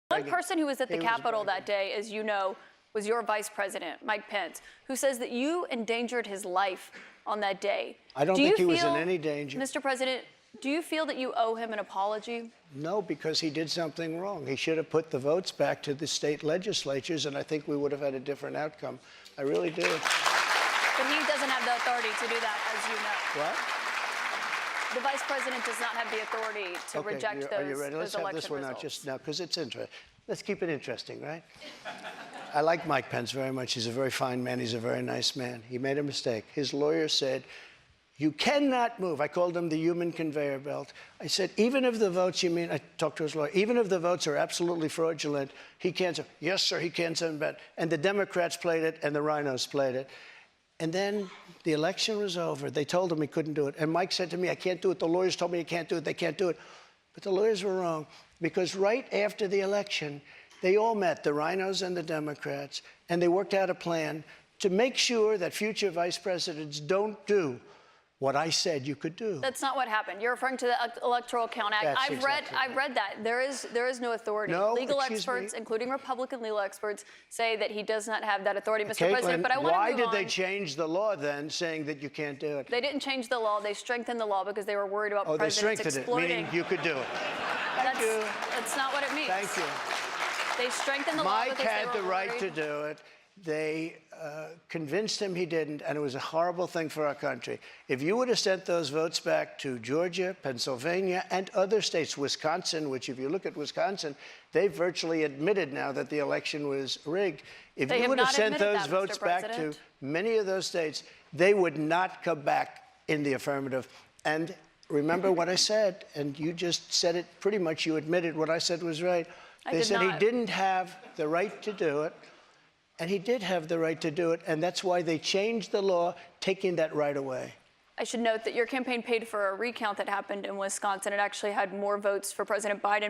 One person who was at the Capitol that day, as you know, was your vice president, Mike Pence, who says that you endangered his life on that day. I don't think he was in any danger. Mr. President, do you feel that you owe him an apology? No, because he did something wrong. He should have put the votes back to the state legislatures, and I think we would have had a different outcome. I really do. But he doesn't have the authority to do that, as you know. What? The vice president does not have the authority to reject those election results. Are you ready? Let's have this one out just now, because it's interesting. Let's keep it interesting, right? I like Mike Pence very much. He's a very fine man. He's a very nice man. He made a mistake. His lawyer said, you cannot move. I called him the human conveyor belt. I said, even if the votes, I talked to his lawyer, even if the votes are absolutely fraudulent, he can't say, yes, sir, he can't send back. And the Democrats played it, and the rhinos played it. And then the election was over. They told him he couldn't do it. And Mike said to me, I can't do it. The lawyers told me I can't do it. They can't do it. But the lawyers were wrong, because right after the election, they all met, the rhinos and the Democrats, and they worked out a plan to make sure that future vice presidents don't do what I said you could do. That's not what happened. You're referring to the Electoral Count Act. I've read that. There is no authority. No, legal experts, including Republican legal experts, say that he does not have that authority, Mr. President. But I want to move on. Why did they change the law then, saying that you can't do it? They didn't change the law. They strengthened the law because they were worried about presidents exploiting. Meaning you could do it. Thank you. That's not what it means. Thank you. They strengthened the law because they were worried. Mike had the right to do it. They convinced him he didn't, and it was a horrible thing for our country. If you would have sent those votes back to Georgia, Pennsylvania, and other states, Wisconsin, which if you look at Wisconsin, they virtually admitted now that the election was rigged. If you would have sent those votes back to many of those states, they would not come back in the affirmative. And remember what I said, and you just said it pretty much. You admitted what I said was right. They said he didn't have the right to do it. And he did have the right to do it, and that's why they changed the law, taking that right away. I should note that your campaign paid for a recount that happened in Wisconsin. It actually had more votes for President Biden.